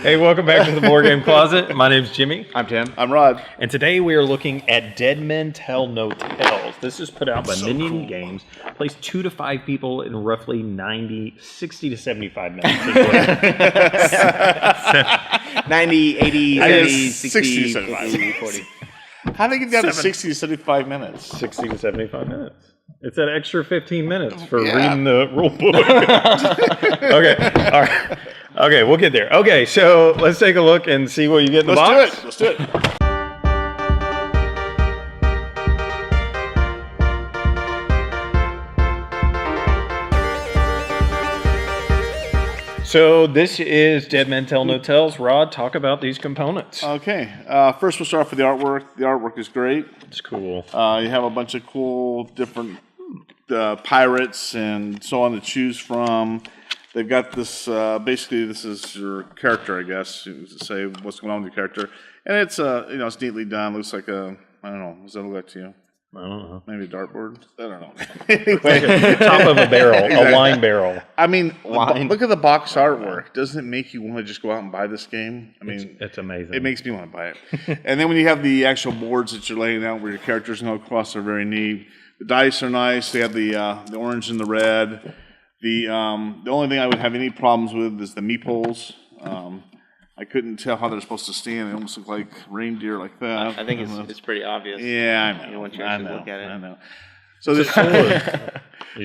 Hey, welcome back to the Board Game Closet. My name's Jimmy. I'm Tim. I'm Rod. And today we are looking at Dead Men Tell No Tales. This is put out by Minion Games. Plays 2 to 5 people in roughly 60 to 75 minutes. 90, 80, 70, 60, 75. 40. How do they get down to 60 to 75 minutes? 60 to 75 minutes. It's that extra 15 minutes for Yeah. reading the rule book. Okay, all right. Okay, we'll get there. Okay, so let's take a look and see what you get in the box. Let's do it. So this is Dead Men Tell No Tales. Rod, talk about these components. Okay. First, we'll start off with the artwork. The artwork is great. It's cool. You have a bunch of cool different pirates and so on to choose from. They've got this, basically this is your character, I guess, to say what's going on with your character. And it's, it's neatly done. Looks like a, I don't know, does that look like to you? I don't know. Maybe a dartboard? I don't know. Anyway. Top of a barrel, a wine barrel. I mean, look at the box artwork. Doesn't it make you want to just go out and buy this game? I mean, it's amazing. It makes me want to buy it. And then when you have the actual boards that you're laying out where your characters go across, they're very neat. The dice are nice. They have the orange and the red. The only thing I would have any problems with is the meeples. I couldn't tell how they're supposed to stand. They almost look like reindeer like that. I think it's pretty obvious. Yeah, I know. Once you actually look at it. I know. So this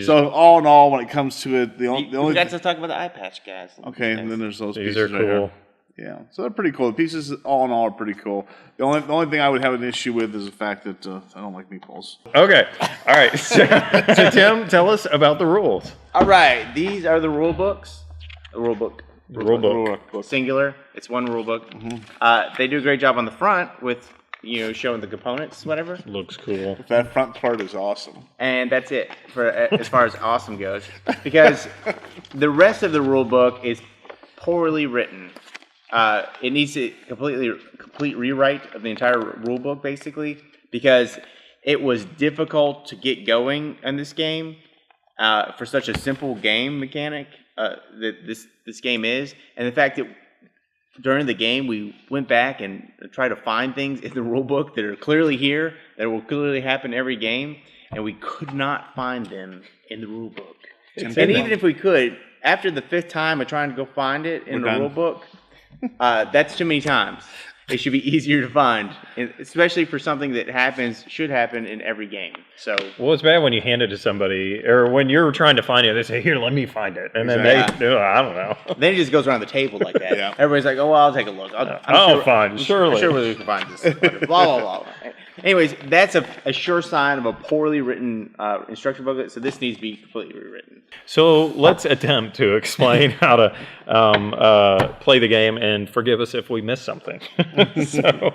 so all in all, when it comes to it, the only we got to talk about the eye patch guys. okay, and then there's those These pieces are right cool. here. Yeah, so they're pretty cool. The pieces, all in all, are pretty cool. The only thing I would have an issue with is the fact that I don't like meatballs. Okay. All right. So Tim, tell us about the rules. All right, these are the rule books. The rule book. Rule book. Singular. It's one rule book. They do a great job on the front with showing the components, whatever. Looks cool. That front part is awesome. And that's it for as far as awesome goes, because the rest of the rule book is poorly written. It needs a complete rewrite of the entire rule book, basically, because it was difficult to get going in this game for such a simple game mechanic that this game is, and the fact that during the game we went back and tried to find things in the rule book that are clearly here, that will clearly happen every game, and we could not find them in the rule book. And even if we could, after the 5th time of trying to go find it in the rule book, that's too many times. It should be easier to find, especially for something that should happen in every game. So, well, it's bad when you hand it to somebody, or when you're trying to find it, they say, "Here, let me find it," and then they do. I don't know. Then it just goes around the table like that. Yeah. Everybody's like, "Oh, well, I'll take a look. I'll find. Surely, I'm sure we can find this." Blah blah blah. Anyways, that's a sure sign of a poorly written instruction booklet. So this needs to be completely rewritten. So let's attempt to explain how to play the game, and forgive us if we miss something. So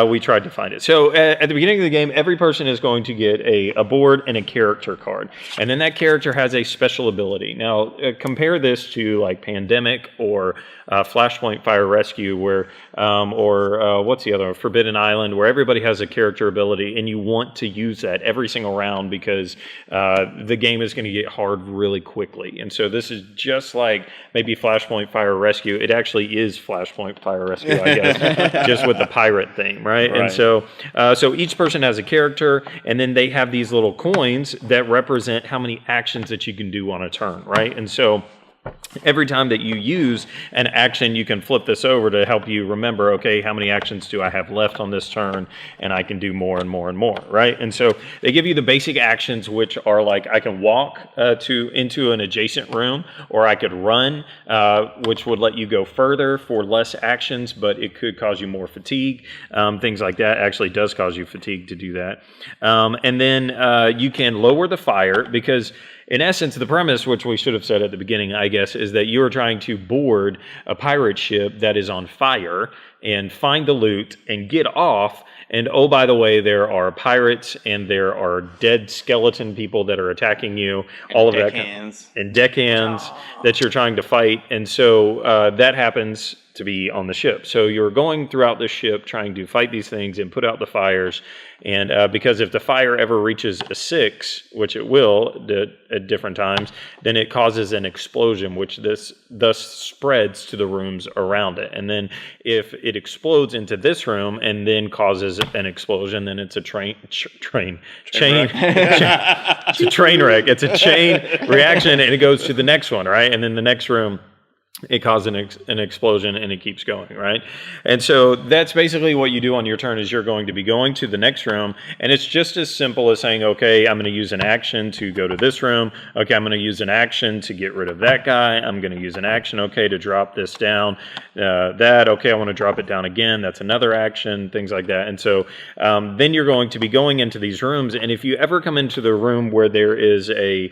we tried to find it. So at the beginning of the game, every person is going to get a board and a character card, and then that character has a special ability. Now compare this to like Pandemic or Flashpoint Fire Rescue, where or what's the other one? Forbidden Island, where everybody has a character ability, and you want to use that every single round because the game is going to get hard really quickly. And so this is just like maybe Flashpoint Fire Rescue. It actually is Flashpoint Fire Rescue, I guess, just with the pirate theme, right? And so each person has a character, and then they have these little coins that represent how many actions that you can do on a turn, right? And so every time that you use an action, you can flip this over to help you remember, okay, how many actions do I have left on this turn, and I can do more and more and more, right? And so they give you the basic actions, which are like I can walk into an adjacent room, or I could run, which would let you go further for less actions, but it could cause you more fatigue. Things like that actually does cause you fatigue to do that. And then you can lower the fire, because in essence, the premise, which we should have said at the beginning, I guess, is that you're trying to board a pirate ship that is on fire, and find the loot and get off. And oh, by the way, there are pirates and there are dead skeleton people that are attacking you. All of that, and deckhands that you're trying to fight. And so that happens to be on the ship. So you're going throughout the ship trying to fight these things and put out the fires. And because if the fire ever reaches a 6, which it will at different times, then it causes an explosion, which thus spreads to the rooms around it. And then if it explodes into this room and then causes an explosion, then it's a chain wreck. It's a train wreck. It's a chain reaction, and it goes to the next one, right? And then the next room, it causes an explosion, and it keeps going, right? And so that's basically what you do on your turn is you're going to be going to the next room, and it's just as simple as saying, okay, I'm going to use an action to go to this room. Okay, I'm going to use an action to get rid of that guy. I'm going to use an action, okay, to drop this down. Okay, I want to drop it down again. That's another action, things like that. And so then you're going to be going into these rooms, and if you ever come into the room where there is the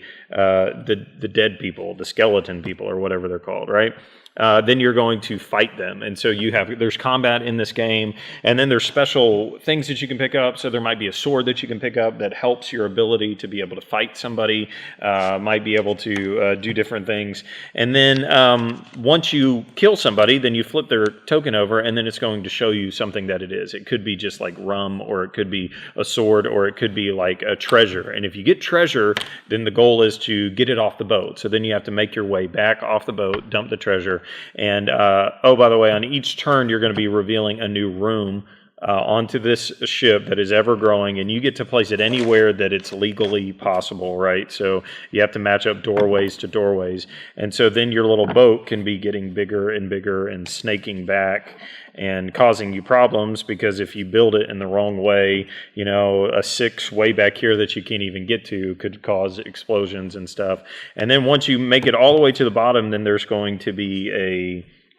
dead people, the skeleton people, or whatever they're called, right? Then you're going to fight them. And so there's combat in this game, and then there's special things that you can pick up. So there might be a sword that you can pick up that helps your ability to be able to fight somebody, might be able to do different things. And then once you kill somebody, then you flip their token over, and then it's going to show you something that it is. It could be just like rum, or it could be a sword, or it could be like a treasure. And if you get treasure, then the goal is to get it off the boat. So then you have to make your way back off the boat, dump the treasure. And, by the way, on each turn, you're going to be revealing a new room onto this ship that is ever growing, and you get to place it anywhere that it's legally possible, right? So you have to match up doorways to doorways. And so then your little boat can be getting bigger and bigger and snaking back and causing you problems, because if you build it in the wrong way, a 6 way back here that you can't even get to could cause explosions and stuff. And then once you make it all the way to the bottom, then there's going to be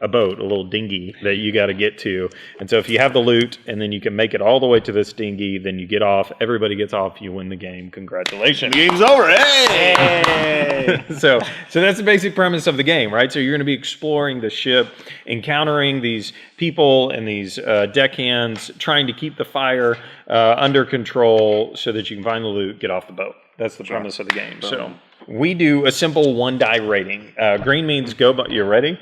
a boat, a little dinghy that you got to get to. And so if you have the loot and then you can make it all the way to this dinghy, then you get off, everybody gets off, you win the game. Congratulations. The game's over. Hey! So that's the basic premise of the game, right? So you're going to be exploring the ship, encountering these people and these deckhands, trying to keep the fire under control so that you can find the loot, get off the boat. That's the premise of the game. Boom. So we do a simple 1 die rating. Green means go buy. You ready?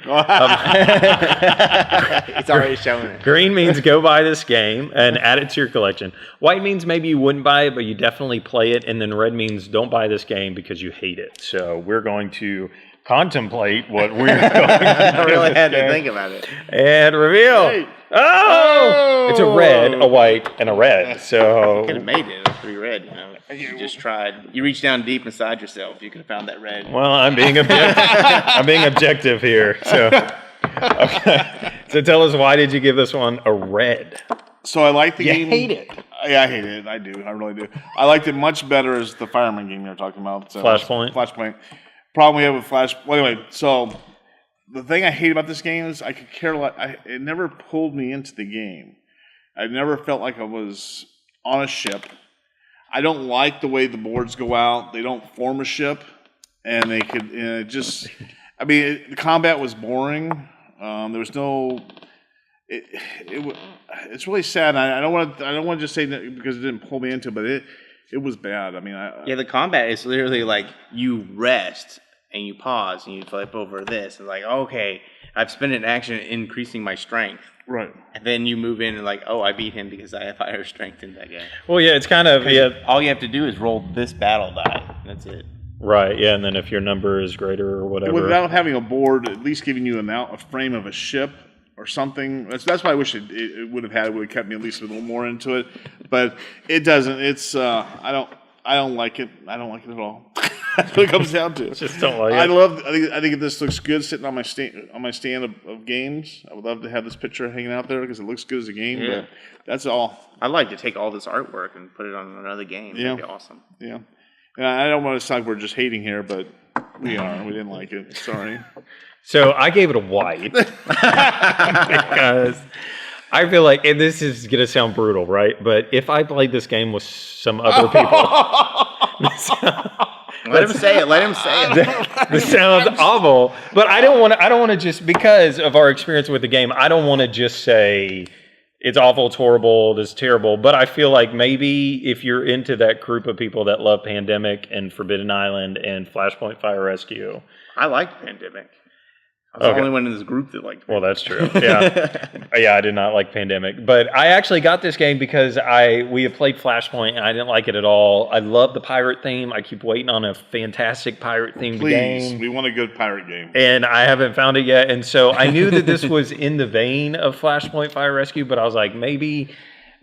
It's already showing it. Green means go buy this game and add it to your collection. White means maybe you wouldn't buy it, but you definitely play it. And then red means don't buy this game because you hate it. So we're going to contemplate what we're going to do. I really had to think about it. And reveal. Hey. Oh! It's a red, a white, and a red. So you could have made it 3 red, You just tried. You reached down deep inside yourself. You could have found that red. Well, I'm being objective. I'm being objective here. So, okay. So tell us, why did you give this one a red? So I like the game. You hate it. Yeah, I hate it. I do. I really do. I liked it much better as the fireman game you were talking about. So Flashpoint. Problem we have with Flash. Well, anyway, so the thing I hate about this game is I could care less. It never pulled me into the game. I never felt like I was on a ship. I don't like the way the boards go out. They don't form a ship, and they could the combat was boring. There was no. It's really sad. I don't want to just say that because it didn't pull me into it, but it was bad. I mean, the combat is literally like you rest and you pause and you flip over this and like, okay, I've spent an action increasing my strength. Right. And then you move in and like, oh, I beat him because I have higher strength in that game. Well, yeah, it's kind of, all you have to do is roll this battle die. That's it. Right, yeah, and then if your number is greater or whatever. Without having a board, at least giving you a frame of a ship or something. That's why I wish it would have had. It would have kept me at least a little more into it. But it doesn't. It's, I don't like it. I don't like it at all. That's what it comes down to. Just don't like it. I think if this looks good sitting on my stand of games, I would love to have this picture hanging out there because it looks good as a game. Yeah. But that's all. I'd like to take all this artwork and put it on another game. Yeah. That'd be awesome. Yeah. And I don't want to sound like we're just hating here, but we are. We didn't like it. Sorry. So I gave it a white because I feel like, and this is going to sound brutal, right? But if I played this game with some other people, Let him say it. Let him say it. This sounds awful, but I don't want to just, because of our experience with the game, I don't want to just say it's awful, it's horrible, this is terrible. But I feel like maybe if you're into that group of people that love Pandemic and Forbidden Island and Flashpoint Fire Rescue. I liked Pandemic. I was the only one in this group that liked Pandemic. Well, that's true. Yeah. Yeah, I did not like Pandemic. But I actually got this game because we have played Flashpoint and I didn't like it at all. I love the pirate theme. I keep waiting on a fantastic pirate themed game. Please, we want a good pirate game. And I haven't found it yet. And so I knew that this was in the vein of Flashpoint Fire Rescue, but I was like, maybe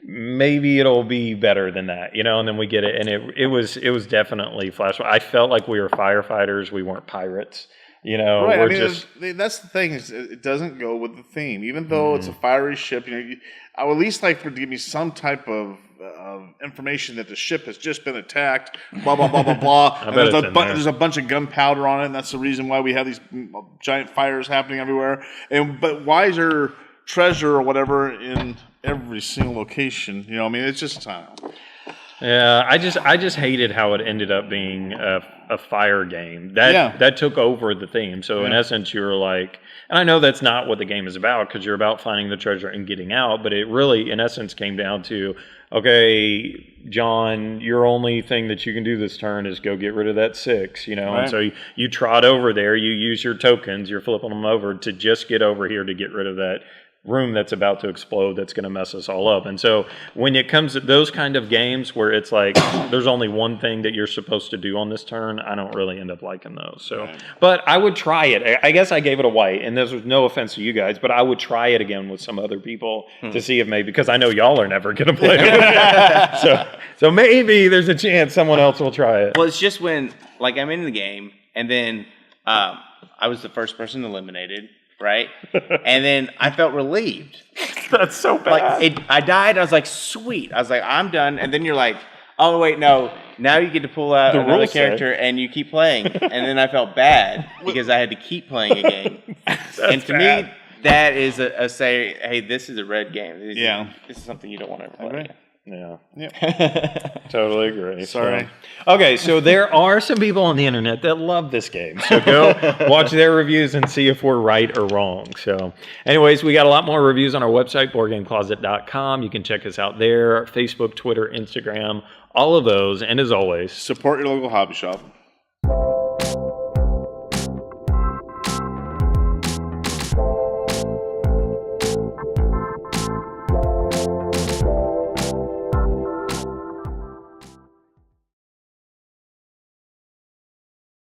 it'll be better than that, and then we get it. And it was definitely Flashpoint. I felt like we were firefighters. We weren't pirates. Right. We're just. That's the thing, is it doesn't go with the theme. Even though it's a fiery ship, I would at least like for it to give me some type of information that the ship has just been attacked. Blah blah blah blah blah. And there's a bunch of gunpowder on it, and that's the reason why we have these giant fires happening everywhere. But why is there treasure or whatever in every single location? It's just I don't know. Yeah, I just hated how it ended up being a fire game. That took over the theme. So in essence, you were like, and I know that's not what the game is about, because you're about finding the treasure and getting out. But it really, in essence, came down to, okay, John, your only thing that you can do this turn is go get rid of that 6. Right. And so you trot over there. You use your tokens. You're flipping them over to just get over here to get rid of that room that's about to explode, that's going to mess us all up. And so when it comes to those kind of games where it's like there's only one thing that you're supposed to do on this turn, I don't really end up liking those. So but I would try it. I guess I gave it a white, and this was no offense to you guys, but I would try it again with some other people to see if maybe, because I know y'all are never going to play it. so maybe there's a chance someone else will try it. Well, it's just when I'm in the game, and then I was the first person eliminated. Right? And then I felt relieved. That's so bad. I died. I was like, sweet. I was like, I'm done. And then you're like, oh, wait, no. Now you get to pull out another character and you keep playing. And then I felt bad because I had to keep playing a game. And to me, that is a say, hey, this is a red game. This is something you don't want to play. Right. Yeah. Yep. Totally agree. Sorry. Okay, so there are some people on the internet that love this game. So go watch their reviews and see if we're right or wrong. So anyways, we got a lot more reviews on our website, boardgamecloset.com. You can check us out there. Facebook, Twitter, Instagram, all of those. And as always, support your local hobby shop.